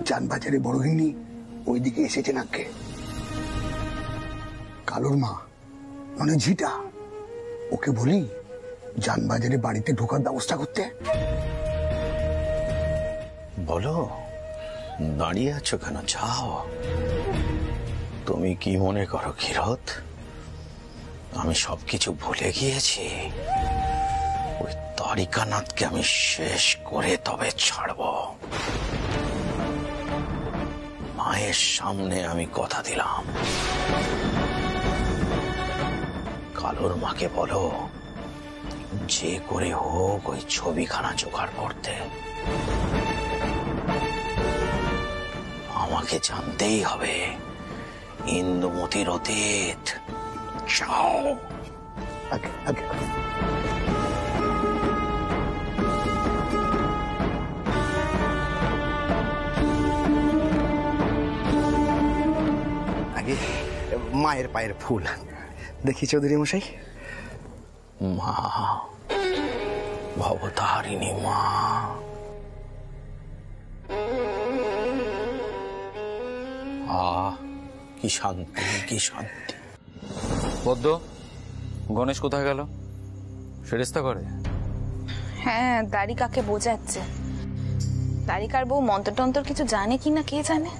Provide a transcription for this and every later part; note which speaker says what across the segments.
Speaker 1: জানবাজারে বড়গিন্নি ওইদিকে এসেছে নাকি? কালুর মা মানে ঝিটা, ওকে বলি জানবাজারে বাড়িতে ঢোকার ব্যবস্থা করতে।
Speaker 2: বলো, দাঁড়িয়ে আছো কেন? যাও। তুমি কি মনে করো ক্ষীরোদ আমি সবকিছু ভুলে গিয়েছি? ওই তারিকানাথকে আমি শেষ করে তবে ছাড়ব। মায়ের সামনে আমি কথা দিলাম। কালুর মাকে বলো যে করে হোক ওই ছবিখানা জোগাড় করতে। আমাকে জানতেই হবে ইন্দুমতির অতীত। যাও।
Speaker 1: আগে আগে
Speaker 3: আগে মায়ের পায়ের ফুল দেখি চৌধুরী মশাই।
Speaker 2: মা, ভবতারিণী মা, কি শান্তি, কি শান্তি।
Speaker 4: পদ্ম, গণেশ কোথায় গেল? সেরেস্তা করে?
Speaker 5: হ্যাঁ, দারিকাকে বোঝাচ্ছে। দারিকার বউ মন্ত্রতন্ত্র কিছু জানে কিনা কে জানে।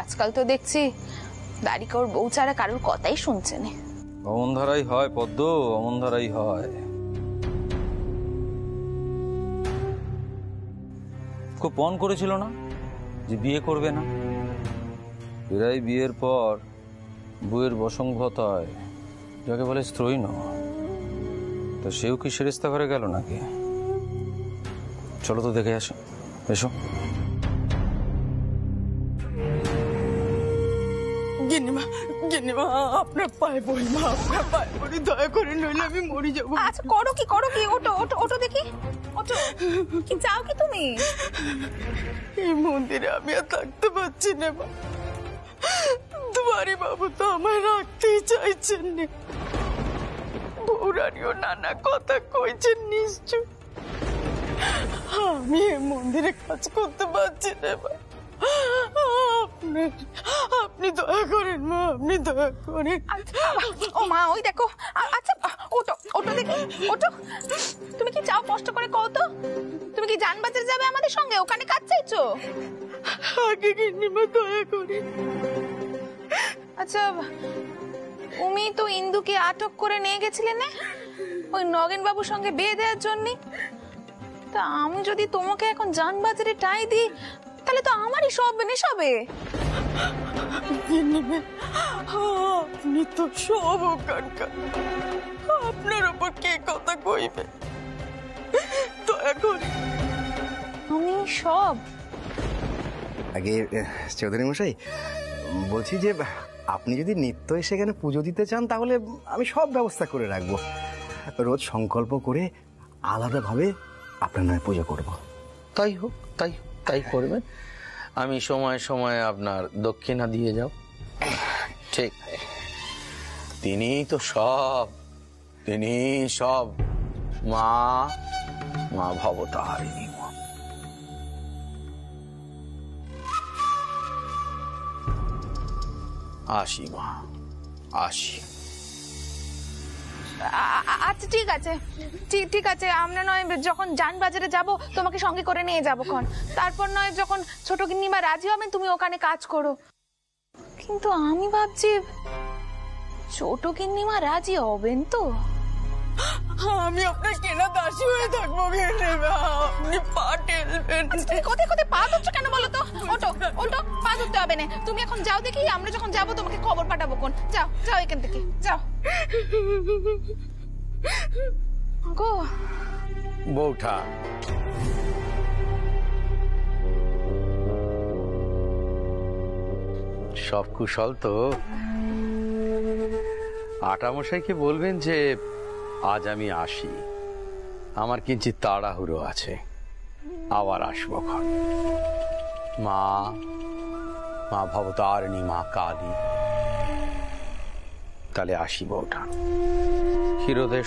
Speaker 5: আজকাল তো দেখছি দারিকা ওর বউ ছাড়া কারোর কথাই শুনছে না।
Speaker 4: অমন ধারাই হয় পদ্ম, অমন ধারাই হয়। খুব পণ করেছিল না যে বিয়ে করবে না? এরাই বিয়ের পর বউয়ের বসংগতায় যাকে বলে স্ত্রৈণ, তো সেও কি সেরেস্তা ঘরে গেল নাকি? চলো তো দেখে আসো। এসো।
Speaker 6: গিন্নিমা, গিন্নিমা, আপনার পায়ে পড়ি মা, আপনার পায়ে পড়ি, দয়া করে, নইলে আমি মরে যাবো।
Speaker 5: আচ্ছা করো কি, করো কি, ওটো ওটো ওটো দেখি, ওটো। কি চাও কি তুমি?
Speaker 6: এই মন্দিরে আমি আর থাকতে পারছি না মা। দুয়ারি বাবু তো আমায় রাখতেই চাইছেন না। বৌরানিও নানা কথা কইছেন নিশ্চয়। আমি এই মন্দিরে কাজ করতে পারছি না মা। আপনি দয়া করেন মা, আপনি দয়া করেন।
Speaker 5: ও মা, ওই দেখো। আচ্ছা ওটো ওটো দেখি, ওটো। তুমি কি চাও কষ্ট করে কও তো? তুমি কি জানবাজারে যাবে আমাদের সঙ্গে? ওখানে কাজ চাইছো?
Speaker 6: আগে গিন্নিমা দয়া করে।
Speaker 5: আচ্ছা, তুমি তো ইন্দুকে আটক করে নিয়ে গেছিলে না ওই নগেন বাবুর সঙ্গে বিয়ে দেওয়ার জন্য? তা আমি যদি তোমাকে এখন জানবাজারে টাই দিই তাহলে তো আমারই সব নেশাবে।
Speaker 6: আপনি তো সব ওখানকার, আপনার উপর কে কথা কইবে? দয়া করে।
Speaker 5: আমি সব?
Speaker 3: আগে চৌধুরী মশাই বলছি যে আপনি যদি নিত্য এসে এখানে পুজো দিতে চান তাহলে আমি সব ব্যবস্থা করে রাখবো। রোজ সংকল্প করে আলাদাভাবে আপনার নামে পুজো করব।
Speaker 2: তাই হোক, তাই তাই করবেন। আমি সময় সময় আপনার দক্ষিণা দিয়ে যাও। ঠিক, তিনিই তো সব, তিনি সব। মা, মা ভবতারিণী মা। আসি মা, আসি।
Speaker 5: আচ্ছা ঠিক আছে, ঠিক আছে। আমরা নয় যখন জানবাজারে যাব তোমাকে সঙ্গে করে নিয়ে যাবো খন। তারপর নয় যখন ছোট গিন্নিমা রাজি হবেন তুমি ওখানে কাজ করো। কিন্তু আমি ভাবছি ছোট গিন্নিমা রাজি হবেন তো?
Speaker 6: আমি আপনার কেনা দাসী হয়ে থাকবো গিন্নিমা, আপনি পা ঠেলবেন।
Speaker 5: কোথায় কোথায় পা ধরছো কেন বলো তো? ওটো ওটো, পা ধরতে হবে না। তুমি এখন যাও দেখি, আমরা যখন যাবো তোমাকে খবর পাঠাবো কোন। যাও যাও এখান থেকে, যাও। গো
Speaker 2: বৌঠা, সব কুশল তো? আটামশাইকে বলবেন যে আজ আমি আসি, আমার কিঞ্চিত তাড়াহুড়ো আছে, আবার আসবো। মা, মা ভবতারিণী মা কালী, তাহলে আসি বৌঠা। ক্ষীরোদের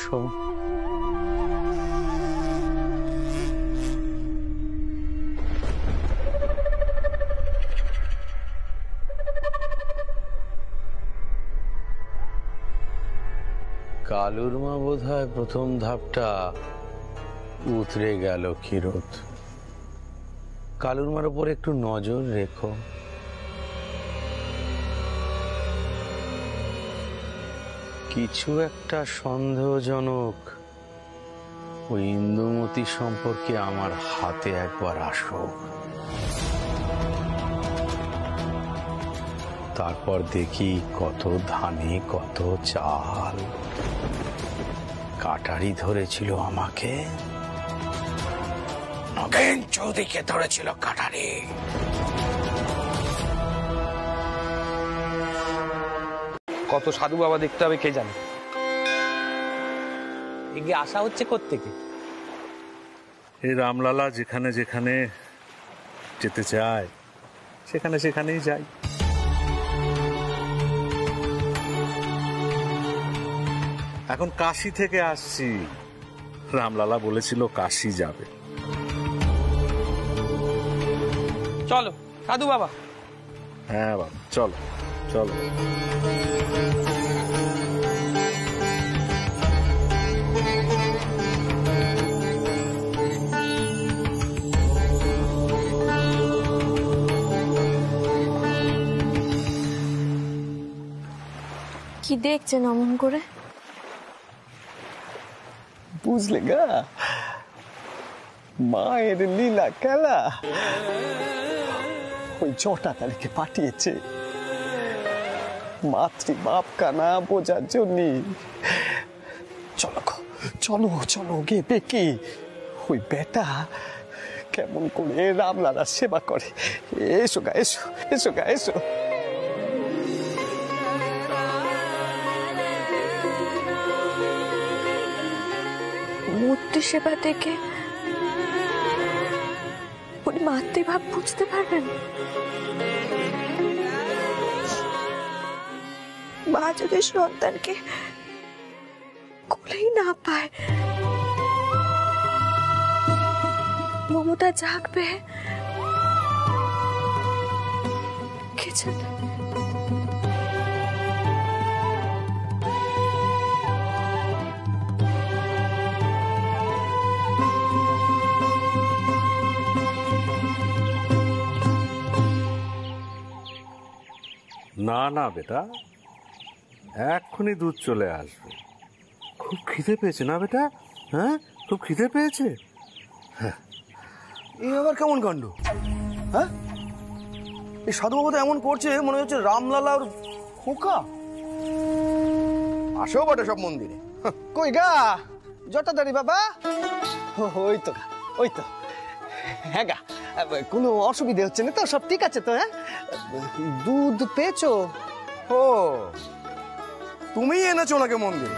Speaker 2: কালুর মা বোধহয় প্রথম ধাপটা উতরে গেল ক্ষীরোদ। কালুর মার উপর একটু নজর রেখো। কিছু একটা সন্দেহজনক ওই ইন্দুমতি সম্পর্কে আমার হাতে একবার আসুক, তারপর দেখি কত ধানে কত চাল। কাটারি ধরেছিল আমাকে, নগেন চৌধুরীকে ধরেছিল কাটারি।
Speaker 7: কত সাধু বাবা দেখতে হবে কে জানে। এগিয়ে আসা হচ্ছে কোত্থেকে?
Speaker 8: এই রামলালা যেখানে যেখানে যেতে চায় সেখানে সেখানেই যাই। এখন কাশি থেকে আসছি, রামলালা বলেছিল কাশি যাবে।
Speaker 7: চলো সাধু বাবা।
Speaker 8: হ্যাঁ বাবা, চলো চলো।
Speaker 9: কি দেখছেন অমন করে?
Speaker 10: বুঝলে গা, মায়ের লীলা খেলা ওই জটা তারিখে পাঠিয়েছে মাতৃবাপ কানা বোঝার জন্য। চলো চলো চলো গে দেখি ওই বেটা কেমন করে রামলালার সেবা করে। এসো গা, এসো এসো গা, এসো।
Speaker 9: মূর্তি সেবা থেকে উনি মাতৃভাব বুঝতে পারবেন? মা যদি সন্তানকে কোলেই না পায়, মমতা জাগবে কে জানে?
Speaker 8: না না বেটা, এক্ষুনি দুধ চলে আসবে। খুব খিদে পেয়েছে না বেটা? হ্যাঁ, খুব খিদে পেয়েছে।
Speaker 3: এই আবার কেমন কাণ্ড? হ্যাঁ, এই সাধুবাবু তো এমন করছে মনে হচ্ছে রামলালা ওর খোকা। আসেও বটে সব মন্দিরে।
Speaker 10: কই গা জটাধারী বাবা? ওই তো গা, ওই তো। হ্যাঁ গা, কোনো অসুবিধা হচ্ছে না তো? সব ঠিক আছে তো? হ্যাঁ, দুধ পেয়েছো?
Speaker 3: ও, তুমি এনেছো ওনাকে মন্দিরে?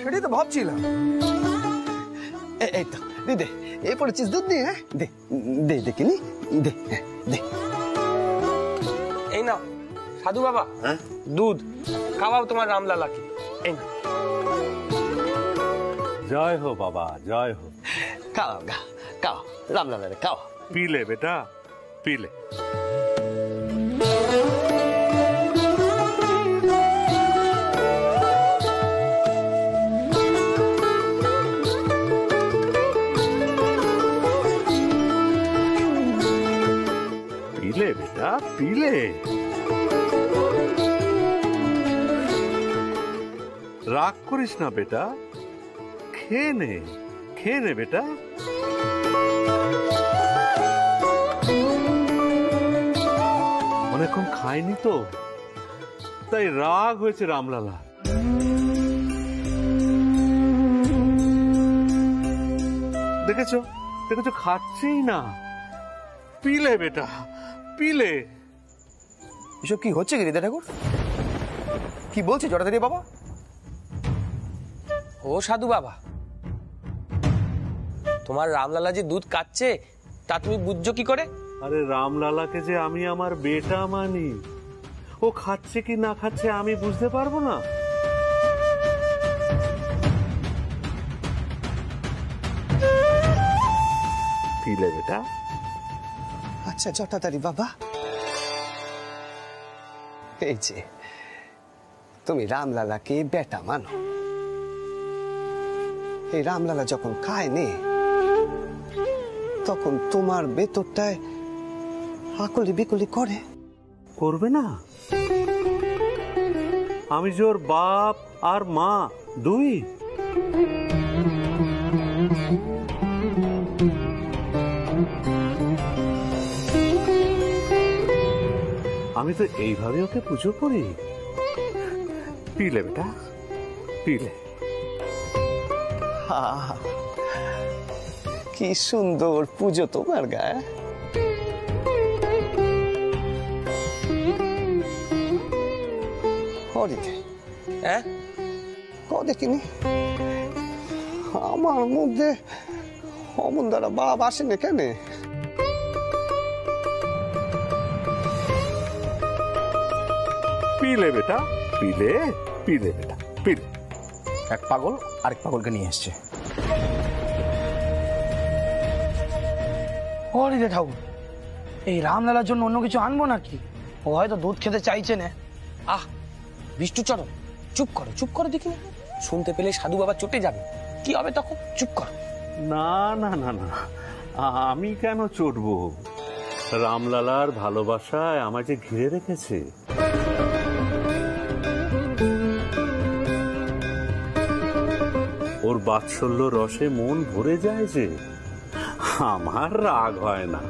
Speaker 3: সেটাই তো ভাবছিলাম।
Speaker 10: এই তো দে দে, এই পড়েছিস দুধ দিয়ে। হ্যাঁ, দে দে দেখিনি, দে দে।
Speaker 7: এই নাও সাধু বাবা, দুধ খাওয়াও তোমার রামলালাকে। এই নাও।
Speaker 8: জয় হো বাবা, জয় হো।
Speaker 10: খাও গা, খাও রামলালা রে, খাও।
Speaker 8: পিলে বেটা, পিলে। পিলে বেটা, পিলে। রাগ করিস না বেটা, খেয়ে নে, খেয়ে নে বেটা। অনেকক্ষণ খায়নি তো, তাই রাগ হয়েছে রামলালা। দেখেছো দেখেছো, খাচ্ছেই না। পিলে বেটা, পিলে।
Speaker 3: এসব কি হচ্ছে গিরিধর ঠাকুর? কি বলছি জটাধারী বাবা?
Speaker 7: ও সাধু বাবা, তোমার রামলালা যে দুধ কাচ্ছে তা তুমি বুঝছো কি করে?
Speaker 8: আরে রামলালাকে যে আমি আমার বেটা মানি, ও খাচ্ছে কি না খাচ্ছে আমি বুঝতে পারবো না? পিলে বেটা।
Speaker 10: আচ্ছা জটাধারী বাবা, এই যে তুমি রামলালাকে বেটা মানো, এই রামলালা যখন খায় নে তখন তোমার ভেতরটায় আকলি বিকলি করে?
Speaker 8: করবে না? আমি যে ওর বাপ আর মা দুই। আমি তো এইভাবে ওকে পুজো করি। পিলে বেটা, পিলে।
Speaker 10: কি সুন্দর পুজো তোমার গায়ে।
Speaker 7: হ্যাঁ,
Speaker 10: দেখিনি আমার মধ্যে অমন দ্বারা বাপ আসে না কেন?
Speaker 8: পিলে বেটা, পিলে, পিলে বেটা, পিলে।
Speaker 3: এক পাগল আরেক পাগলকে নিয়ে এসছে।
Speaker 11: হরিদে ঠাকুর, এই রামলালার জন্য অন্য কিছু আনবো নাকি? ও হয়তো দুধ খেতে চাইছে না।
Speaker 7: আহ বিষ্টু চরণ, চুপ করো, চুপ করো, দেখি না শুনতে পেলে সাধু বাবা চটে যাবে, কি হবে তখন? চুপ করো।
Speaker 8: না না না না, আমি কেন চটবো? রামলালার ভালোবাসায় আমায় যে ঘিরে রেখেছে। ওর বাৎসল্য রসে মন ভরে যায় যে, আমার রাগ হয় না।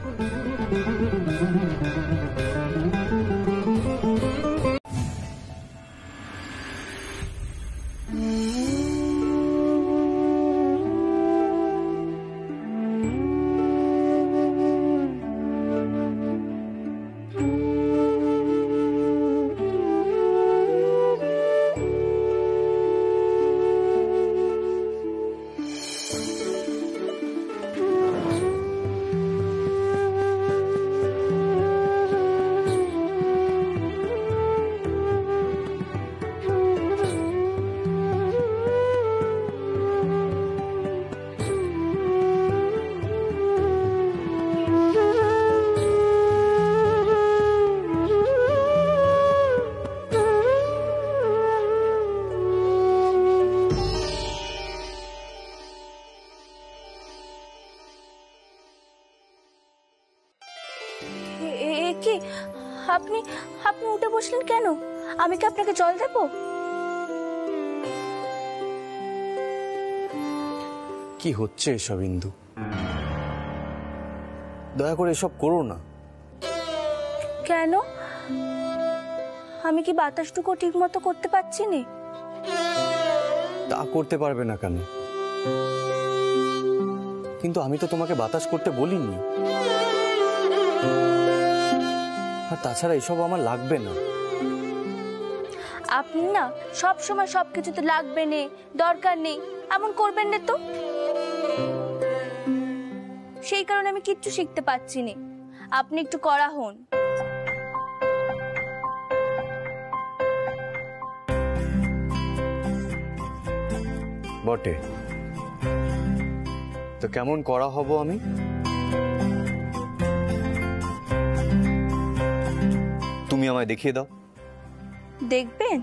Speaker 9: কি আপনি আপনি উঠে বসলেন কেন? আমি কি আপনাকে জল দেব?
Speaker 3: কি হচ্ছে এসব ইন্দু? দয়া করে এসব করো না।
Speaker 9: কেন? আমি কি বাতাসটুকু ঠিক মতো করতে পারছি না?
Speaker 3: তা করতে পারবে না কেন? কিন্তু আমি তো তোমাকে বাতাস করতে বলিনি। আর তাছাড়া এসব আমার লাগবে না।
Speaker 9: আপনি না সব সময় সবকিছুতে লাগবে না, দরকার নেই এমন করবেন না তো। সেই কারণে আমি কিচ্ছু শিখতে পাচ্ছি না। আপনি একটু কড়া হন।
Speaker 3: বটে, তো কেমন করা হব আমি? তুমি আমায় দেখিয়ে দাও।
Speaker 9: দেখবেন?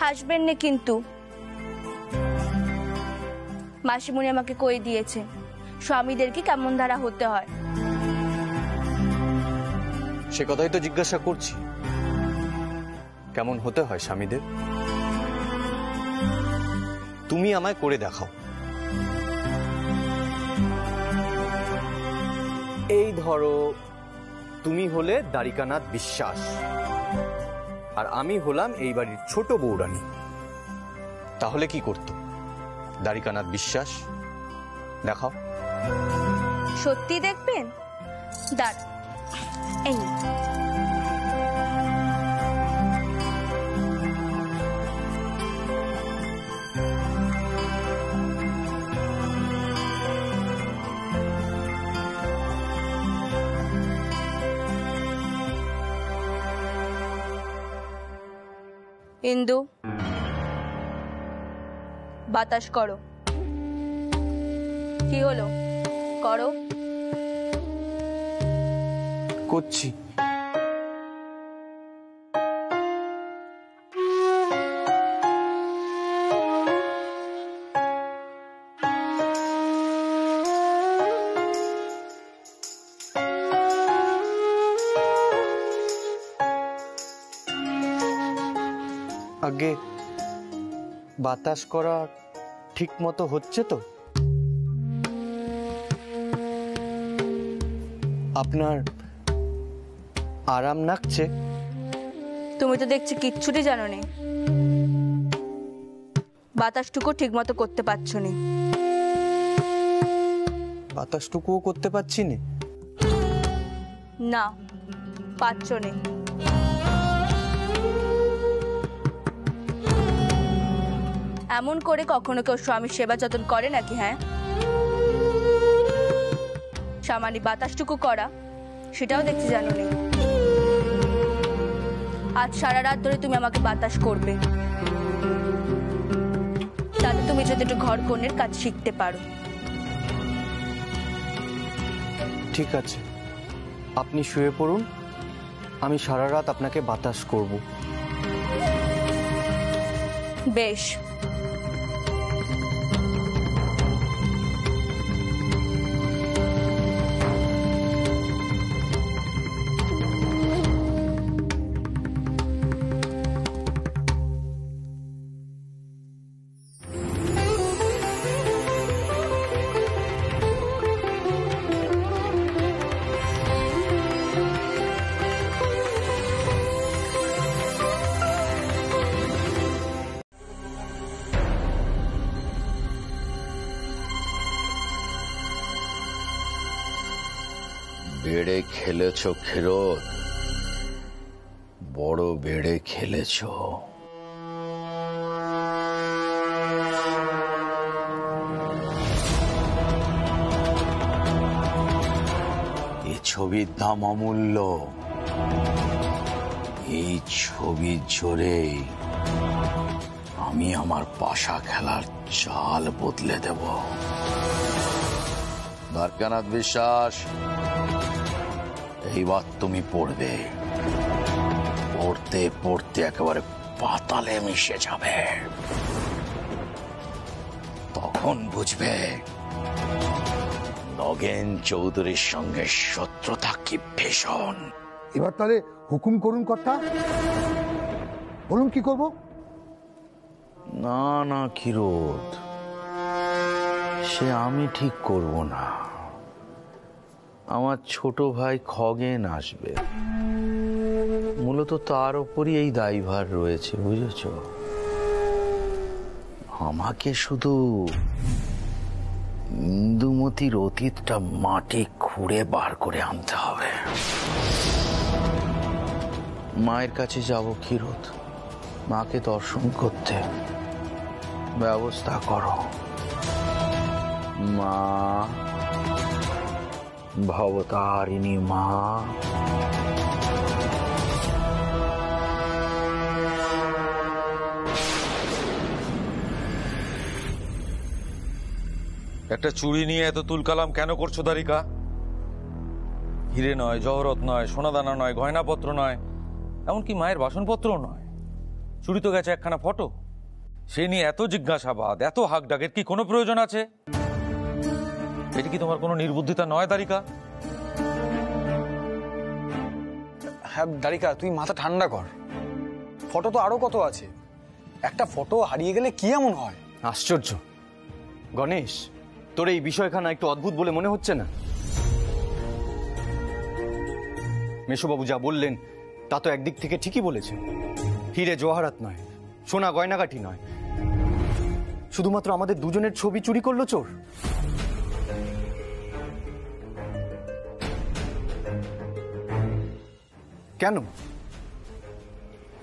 Speaker 9: হাসবেন না কিন্তু। মাসিমণি আমাকে কই দিয়েছে স্বামীদেরকে কেমন ধারা হতে হয়।
Speaker 3: সে কথাই তো জিজ্ঞাসা করছি, কেমন হতে হয় স্বামীদের? তুমি আমায় করে দেখাও। এই ধরো, তুমি হলে দ্বারিকানাথ বিশ্বাস আর আমি হলাম এই বাড়ির ছোট বউরানী। তাহলে কি করতো দ্বারিকানাথ বিশ্বাস? দেখাও।
Speaker 9: সত্যি দেখবেন? দাঁড়, এই ইন্দু, বাতাস করো। কি হলো? করো।
Speaker 3: করছি। আগে বাতাস করা ঠিক মতো হচ্ছে তো? আপনার আরাম লাগছে?
Speaker 9: তুমি তো দেখছি কিচ্ছুটি জানো নি, বাতাসটুকু ঠিক মতো করতে পারছো নি।
Speaker 3: বাতাসটুকুও করতে পারছি না?
Speaker 9: না, পারছো নি। এমন করে কখনো কেউ স্বামীর সেবা যত্ন করে নাকি? হ্যাঁ, সামান্য বাতাসটুকু করা সেটাও দেখতে জানো নি। আজ সারা রাত ধরে তুমি আমাকে বাতাস করবে, তাতে তুমি যদি একটু ঘর কন্যের কাজ শিখতে পারো।
Speaker 3: ঠিক আছে, আপনি শুয়ে পড়ুন, আমি সারা রাত আপনাকে বাতাস করব।
Speaker 9: বেশ।
Speaker 2: বেড়ে খেলেছ ক্ষীরোদ, বড় বেড়ে খেলেছ। এ ছবির দাম অমূল্য। এই ছবির জোরে আমি আমার পাশা খেলার চাল বদলে দেব। দ্বারকানাথ বিশ্বাস, এইবার তুমি পড়বে, পড়তে পড়তে একেবারে পাতালে মিশে যাবে। তখন বুঝবে নগেন চৌধুরীর সঙ্গে শত্রুতা কি ভীষণ।
Speaker 1: এবার তাহলে হুকুম করুন কর্তা, বলুন কি করব?
Speaker 2: না না ক্ষীরোদ, সে আমি ঠিক করব না। আমার ছোট ভাই খগেন আসবে, মূলত তার ওপরই এই দায়ভার রয়েছে, বুঝেছ? আমাকে শুধু ইন্দুমতির অতীতটা মাটি খুঁড়ে বার করে আনতে হবে। মায়ের কাছে যাব ক্ষীরোদ, মাকে দর্শন করতে ব্যবস্থা করো। মা, ভবতারিণী মা।
Speaker 4: একটা চুড়ি নিয়ে এত তুলকালাম কেন করছো দ্বারিকা? হিরে নয়, জহরত নয়, সোনাদানা নয়, গয়নাপত্র নয়, এমনকি মায়ের বাসনপত্রও নয়। চুড়ি তো গেছে একখানা ফটো। সে নিয়ে এত জিজ্ঞাসাবাদ, এত হাক ডাকের কি কোনো প্রয়োজন আছে? এটা কি তোমার কোনো নির্বুদ্ধিতা নয় দ্বারিকা?
Speaker 12: হ্যাঁ দ্বারিকা, তুই মাথা ঠান্ডা কর। ফটো তো আরো কত আছে। একটা ফটো হারিয়ে গেলে কি এমন হয়?
Speaker 3: আশ্চর্য গণেশ, তোর এই বিষয়খানা একটু অদ্ভুত বলে মনে হচ্ছে না? মেশোবাবু যা বললেন তা তো একদিক থেকে ঠিকই বলেছেন। হিরে জওয়াহরাত নয়, সোনা গয়নাগাটি নয়, শুধুমাত্র আমাদের দুজনের ছবি চুরি করলো চোর। কেন?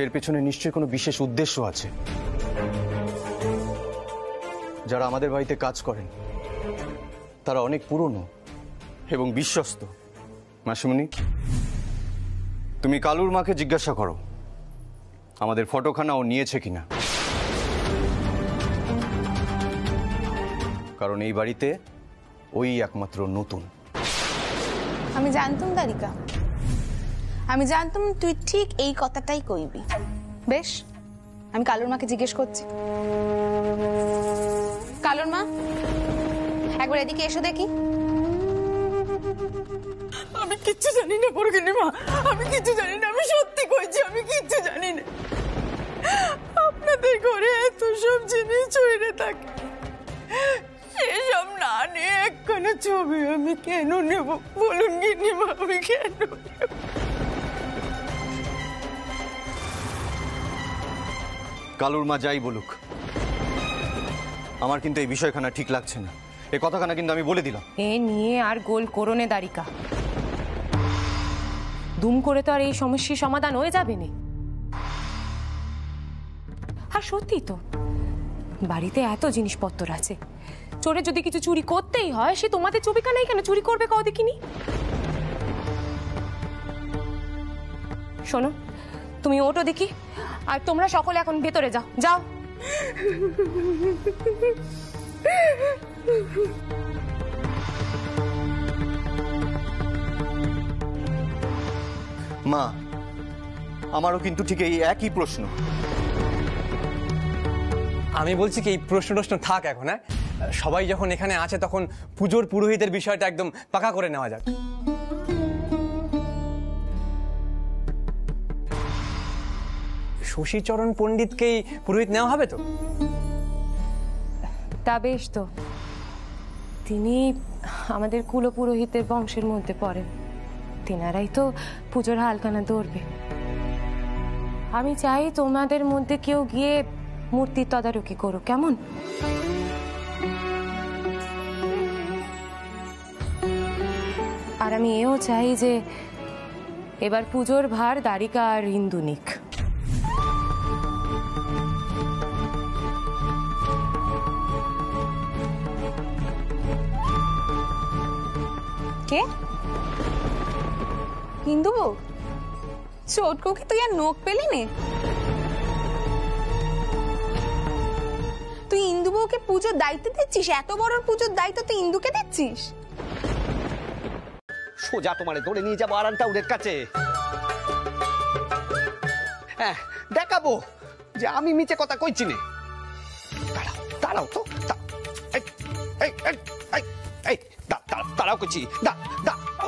Speaker 3: এর পেছনে নিশ্চয়ই কোনো বিশেষ উদ্দেশ্য আছে। যারা আমাদের বাড়িতে কাজ করেন তারা অনেক পুরনো এবং বিশ্বস্ত। মাসিমণি, তুমি কালুর মাকে জিজ্ঞাসা করো আমাদের ফটোখানা ও নিয়েছে কিনা। কারণ এই বাড়িতে ওই একমাত্র নতুন।
Speaker 5: আমি জানতাম দ্বারিকা, আমি জানতাম তুই ঠিক এই কথাটাই কইবি। বেশ, আমি কালুর মাকে জিজ্ঞেস করছি। কালুর মা, একবার এদিকে এসো দেখি।
Speaker 6: আমি কিচ্ছু জানি না বর্গিনী মা, আমি কিচ্ছু জানি না। আমি সত্যি কইছি, আমি কিচ্ছু জানি না। আপনার যাতে করে এত সব জিনিস ছড়ে থাকে, সেসব না নিয়ে একখানা ছবি আমি কেন নেব বলুন গিন্নিমা? আমি কেন নেব?
Speaker 3: কালুর মা যাই বলুক, আমার কিন্তু এই বিষয়খানা ঠিক লাগছে না। এই কথাখানা কিন্তু আমি বলে দিলাম।
Speaker 13: এ নিয়ে আর গোল করোনে দারিকা, দুম করে তো আর এই সমস্যার সমাধান হয়ে যাবে না। আর সত্যি তো বাড়িতে এত জিনিসপত্র আছে, চোরে যদি কিছু চুরি করতেই হয় সে তোমাদের ছবিখানাই কেন চুরি করবে কও দেখিনি? শোনো, তুমি ওটো দেখি, আর তোমরা সকলে এখন ভেতরে যাও যাও।
Speaker 3: মা, আমারও কিন্তু ঠিক এই একই প্রশ্ন।
Speaker 12: আমি বলছি কি এই প্রশ্ন থাক এখন। হ্যাঁ, সবাই যখন এখানে আছে তখন পুজোর পুরোহিতের বিষয়টা একদম পাকা করে নেওয়া যাক। শশীচরণ পণ্ডিতকেই পুরোহিত নেওয়া হবে তো?
Speaker 13: তা বেশ, তো তিনি আমাদের কুলপুরোহিতের বংশের মধ্যে পড়েন, তিনারাই তো পুজোর হালখানা ধরবে। আমি চাই তোমাদের মধ্যে কেউ গিয়ে মূর্তির তদারকি করো, কেমন? আর আমি এও চাই যে এবার পুজোর ভার দারিকা আর ইন্দু নিক।
Speaker 5: কে? হিন্দু বউ? চোটকো কি তুই আর নোখ পেলি নে? তুই ইন্দু বউকে পুজোর দায়িত্ব দিচ্ছিস? এত বড় পুজোর দায়িত্ব তুই ইন্দুকে দিচ্ছিস?
Speaker 10: সোজা তোমারে ধরে নিয়ে যাবো আরানটাউরের কাছে। হ্যাঁ, দেখাবো যে আমি মিছে কথা কইছি নে। দাঁড়াও দাঁড়াও তো, দাঁড়াও করছি।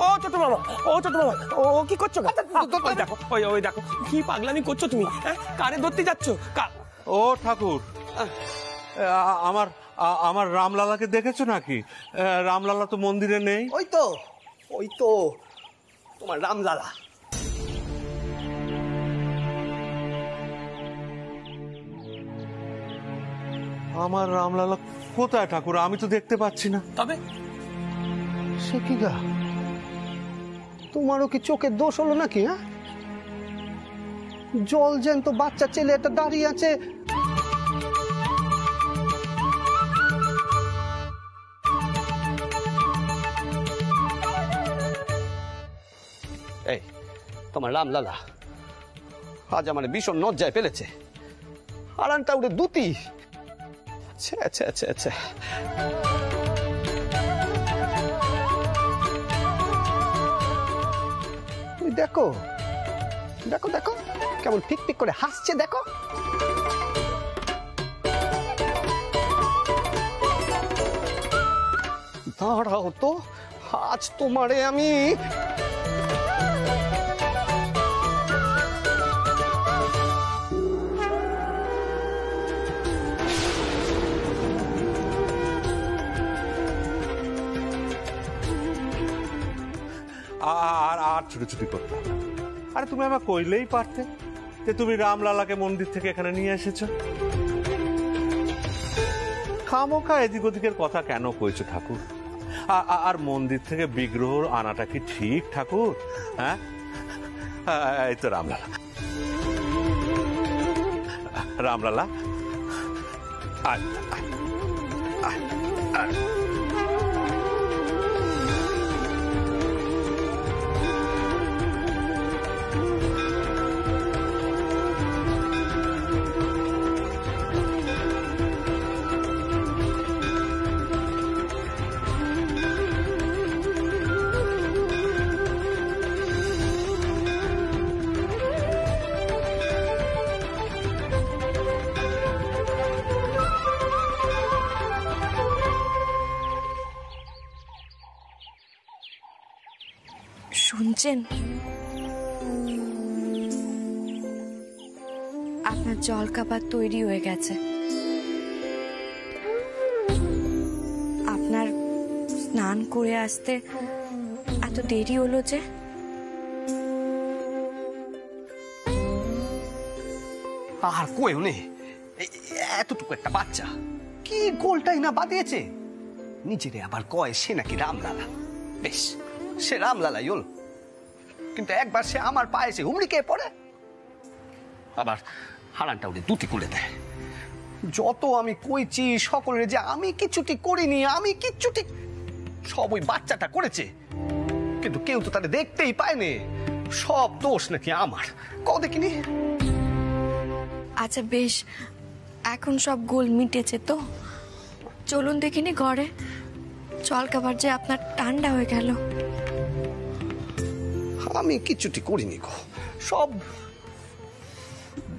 Speaker 7: ও ছোট মামা, ও ছোট মামা, ও কি করছো? ওই দেখো, ওই দেখো কি পাগলামি করছো তুমি? কারে ধরতে যাচ্ছ?
Speaker 8: ও ঠাকুর, আমার রামলালাকে দেখেছো নাকি? রামলালা তো মন্দিরে নেই।
Speaker 10: ওই তো তোমার রামলালা।
Speaker 8: আমার রামলালা কোথায় ঠাকুর? আমি তো দেখতে পাচ্ছি না।
Speaker 7: তবে
Speaker 10: সে কি গা, তোমারও কি চোখের দোষ হলো নাকি? হ্যাঁ, জল জ্যান্ত বাচ্চা ছেলে একটা দাঁড়িয়ে আছে, এই তোমার রামলালা আজ আমার ভীষণ লজ্জায় ফেলেছে। আরানটাউরের দুতি, আচ্ছা দেখো দেখো দেখো কেমন ঠিক ঠিক করে হাসছে, দেখো। দাঁড়াও তো, আজ তোমারে আমি
Speaker 8: আর ছুটি করতে হবে। আরে তুমি আমাকে কইলেই পারতে যে তুমি রামলালাকে মন্দির থেকে এখানে নিয়ে এসেছো। খামোখা এদিক ওদিকের কথা কেন কইছো ঠাকুর? আর মন্দির থেকে বিগ্রহ আনাটা কি ঠিক ঠাকুর? হ্যাঁ, এই তো রামলালা। রামলালা
Speaker 9: শুনছেন? আপনার জলখাবার তৈরি হয়ে গেছে। আপনার স্নান করে আসতে এত দেরি হলো যে?
Speaker 10: আর কয়েও নেই, এতটুকু একটা বাচ্চা কি গোলটাই না বাদিয়েছে। নিজেরে আবার কয় সে নাকি রামলালা। বেশ, সে রামলালাই হল, কিন্তু একবার সে আমার পায়ে সে হুমড়ি খেয়ে পড়ে, আবার হারানটা উঠে দুটি খুলে দেয়। যত আমি কইছি সকলের যে আমি কিচ্ছুটি করিনি, আমি কিচ্ছুটি, সব ওই বাচ্চাটা করেছে, কিন্তু কেউ তো তাদের দেখতেই পায়নি। সব দোষ নাকি আমার, কও দেখিনি।
Speaker 9: আচ্ছা বেশ, এখন সব গোল মিটেছে তো চলুন দেখিনি ঘরে। জলখাবার যে আপনার ঠান্ডা হয়ে গেল।
Speaker 10: আমি কিচ্ছুটি করিনি গো, সব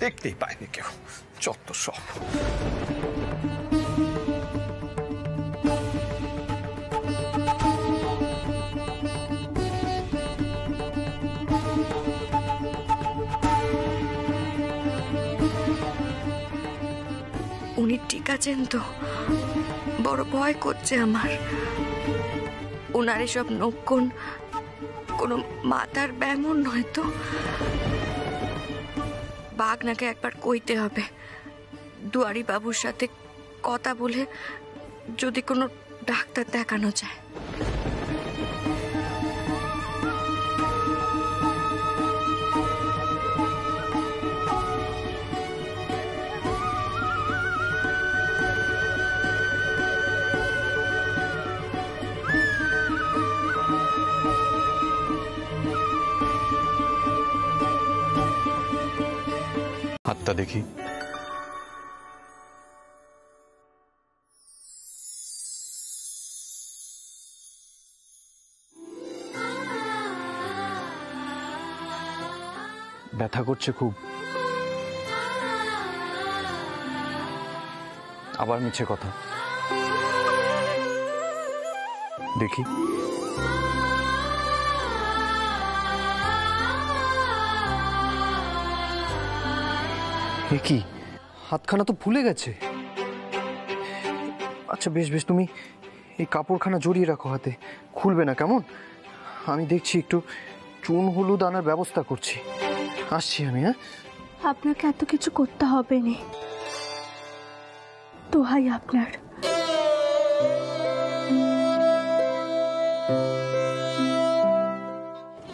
Speaker 10: দেখতেই পায়নি কেউ, যত সব।
Speaker 9: উনি ঠিক আছেন তো? বড় ভয় করছে আমার। ওনার এসব নক্ষণ কোনো মাথার ব্যামন নয় তো? বাগনাকে একবার কইতে হবে, দুয়ারি বাবুর সাথে কথা বলে যদি কোনো ডাক্তার দেখানো যায়।
Speaker 14: হাতটা দেখি। ব্যথা করছে খুব। আবার মিছে কথা। দেখি।
Speaker 15: কি হাতখানা তো ফুলে গেছে। আচ্ছা বেশ বেশ, তুমি এই কাপড়খানা জড়িয়ে রাখো হাতে, খুলবে না কেমন? আমি দেখছি একটু চুন হলুদ আনার ব্যবস্থা করছি, আসছি আমি। হ্যাঁ,
Speaker 16: আপনাকে এত কিছু করতে হবে না, দোহাই আপনার।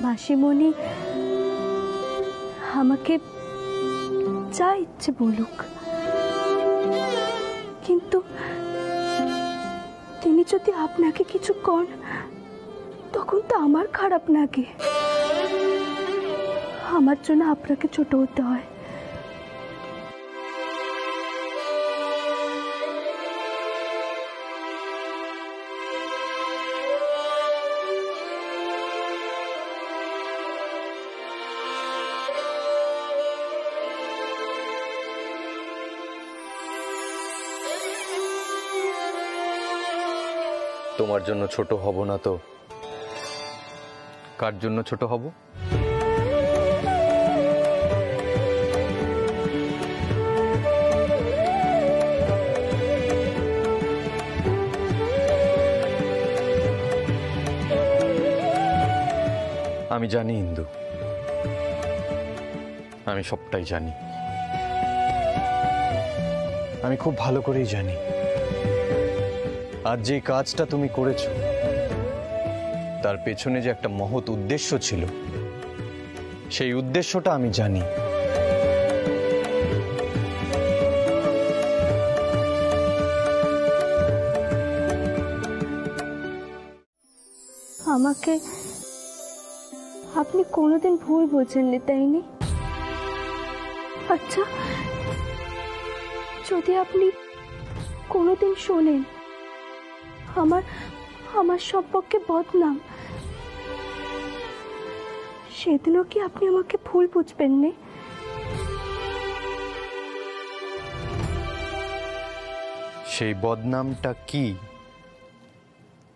Speaker 16: মাসিমণি আমাকে যা ইচ্ছে বলুক, কিন্তু তিনি যদি আপনাকে কিছু কন তখন তো আমার খারাপ লাগে। আমার জন্য আপনাকে ছোট হতে হয়।
Speaker 14: তোমার জন্য ছোট হব না তো কার জন্য ছোট হব? আমি জানি ইন্দু, আমি সবটাই জানি। আমি খুব ভালো করেই জানি আজ যে কাজটা তুমি করেছো তার পেছনে যে একটা মহৎ উদ্দেশ্য ছিল, সেই উদ্দেশ্যটা আমি জানি।
Speaker 16: আমাকে আপনি কোনোদিন ভুল বোঝেননি, তাইনি? আচ্ছা, যদি আপনি কোনোদিন শোনেন আমার সম্পর্কে বদনাম, সেদিনও কি আপনি আমাকে ভুল বুঝবেন না?
Speaker 14: সেই বদনামটা কি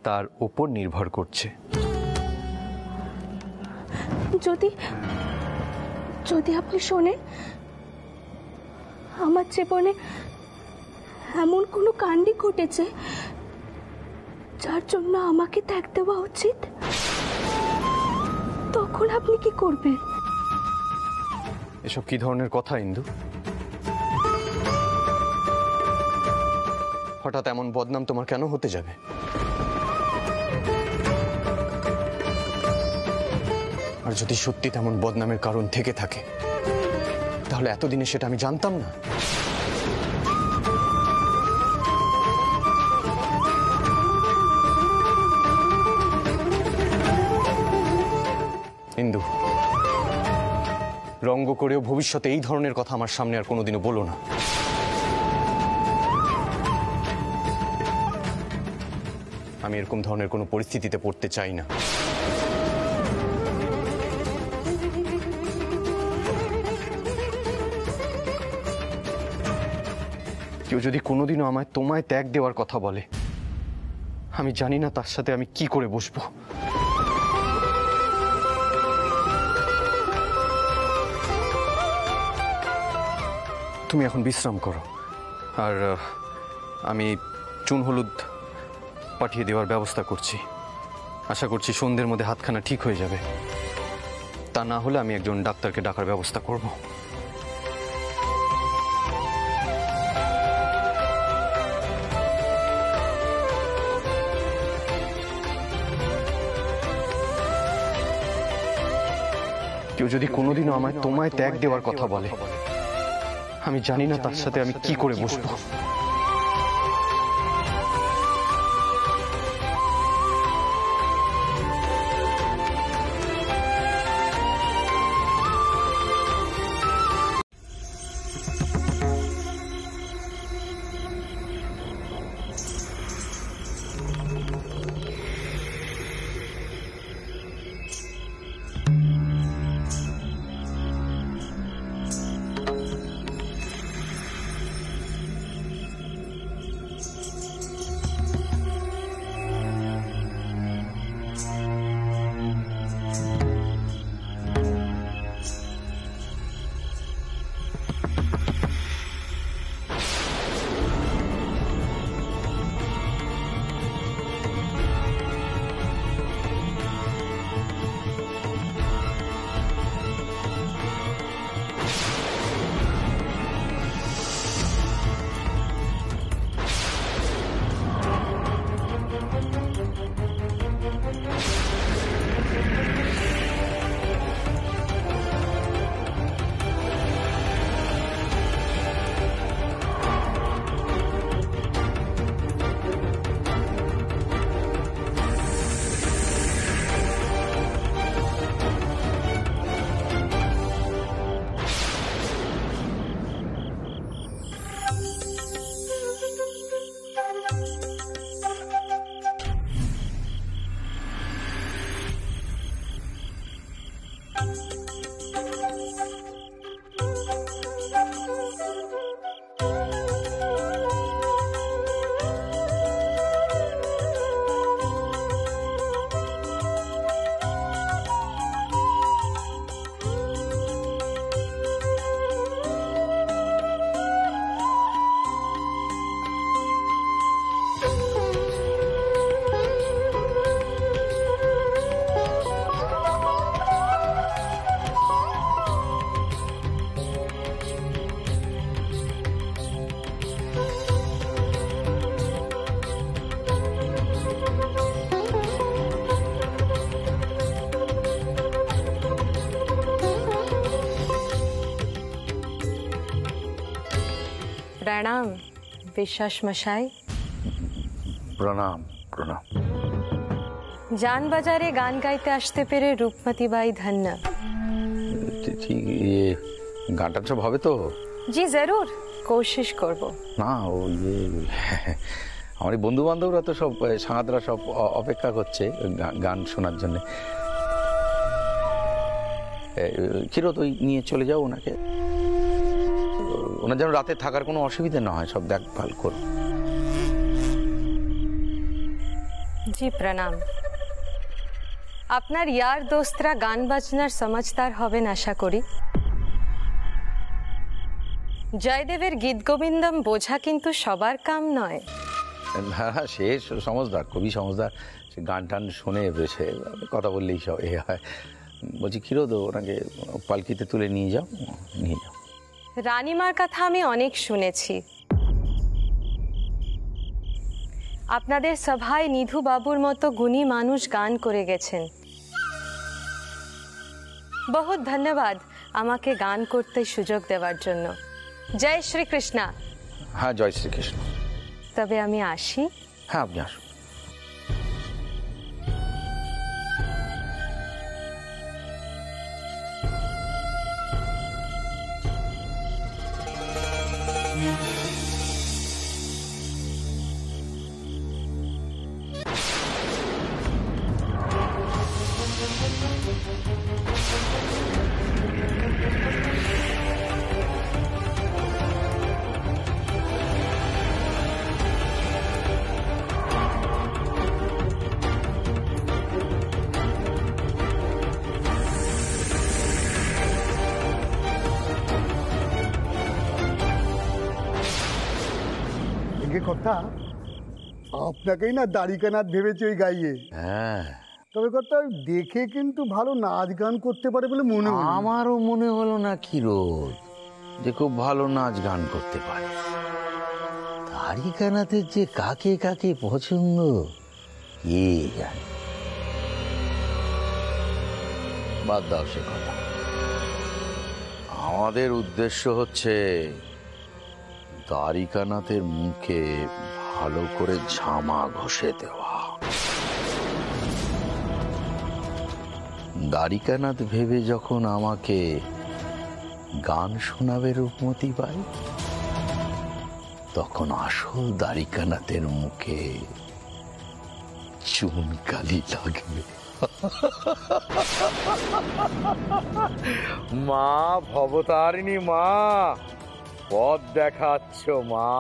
Speaker 14: তার উপর নির্ভর করছে।
Speaker 16: যদি যদি আপনি শোনেন আমার জীবনে এমন কোনো কাণ্ডই ঘটেছে যার জন্য আমাকে ত্যাগ দেওয়া উচিত, তখন আপনি কি করবেন?
Speaker 14: এসব কি ধরনের কথা ইন্দু? হঠাৎ এমন বদনাম তোমার কেন হতে যাবে? আর যদি সত্যি তেমন বদনামের কারণ থেকে থাকে তাহলে এতদিনে সেটা আমি জানতাম না। ইন্দু, রঙ্গ করেও ভবিষ্যতে এই ধরনের কথা আমার সামনে আর কোনোদিনও বলো না। আমি এরকম ধরনের কোনো পরিস্থিতিতে পড়তে চাই না। কেউ যদি কোনোদিনও আমায় তোমায় ত্যাগ দেওয়ার কথা বলে, আমি জানি না তার সাথে আমি কি করে বসবো। তুমি এখন বিশ্রাম করো, আর আমি চুন হলুদ পাঠিয়ে দেওয়ার ব্যবস্থা করছি। আশা করছি সন্ধ্যের মধ্যে হাতখানা ঠিক হয়ে যাবে। তা না হলে আমি একজন ডাক্তারকে ডাকার ব্যবস্থা করব। কেউ যদি কোনোদিনও আমায় তোমায় ত্যাগ দেওয়ার কথা বলে, আমি জানি না তার সাথে আমি কি করে বসবো।
Speaker 13: प्रणाम বিশ্বাস মশাই।
Speaker 2: প্রণাম প্রণাম।
Speaker 13: জান বাজারে গান গাইতে আসতে পেরে রূপমতি বাই ধন্য।
Speaker 2: ঠিক গানটা সব হবে তো?
Speaker 13: জি জরুর, কোশিশ করব।
Speaker 2: না ও আমার বন্ধু বান্ধবরা তো সব সাঁতরা সব অপেক্ষা করছে গান শোনার জন্য। কিরত ওই নিয়ে চলে যাও ওনাকে, ওনার যেন রাতে থাকার কোনো অসুবিধা না হয়, সব দেখভাল করো।
Speaker 13: জি প্রণাম। আপনার ইয়ার দোস্তরা গান বাজনার সমঝদার হবেন আশা করি। জয়দেবের গীত গোবিন্দম বোঝা কিন্তু সবার কাম নয়।
Speaker 2: না সে সমজদার, খুবই সমজদার। সে গান টান শুনে বেশে কথা বললেই সব এ হয়। বলছি ক্ষীরোদ, ওনাকে পালকিতে তুলে নিয়ে যাও, নিয়ে যাও।
Speaker 13: রানীমার কথা আমি অনেক শুনেছি। আপনাদের সভায় নিধু বাবুর মতো গুণী মানুষ গান করে গেছেন। বহুত ধন্যবাদ আমাকে গান করতে সুযোগ দেওয়ার জন্য। জয় শ্রীকৃষ্ণ।
Speaker 2: হ্যাঁ, জয় শ্রীকৃষ্ণ।
Speaker 13: তবে আমি আসি।
Speaker 2: হ্যাঁ, আপনি আসুন।
Speaker 1: কথা আপনাকেই না দ্বারিকানাথ ভেবেছে ওই গাইয়ে।
Speaker 2: হ্যাঁ,
Speaker 1: তবে কথা দেখে কিন্তু ভালো নাচ গান করতে পারে বলে মনে হলো।
Speaker 2: আমারও মনে হলো না ক্ষীরোদ যে খুব ভালো নাচ গান করতে পারে। দ্বারিকানাথের যে কাকে কাকে পছন্দ কে জানে। বাদ দাও সে কথা। আমাদের উদ্দেশ্য হচ্ছে দ্বারিকানাথের মুখে ভালো করে ঝামা ঘষে দেওয়া। দ্বারিকানাথ ভেবে যখন আমাকে গান শোনাবে রূপমতি বাই, তখন আসল দ্বারিকানাথের মুখে চুনকালি লাগবে।
Speaker 8: মা ভবতারিণী, মা পথ দেখাচ্ছ মা।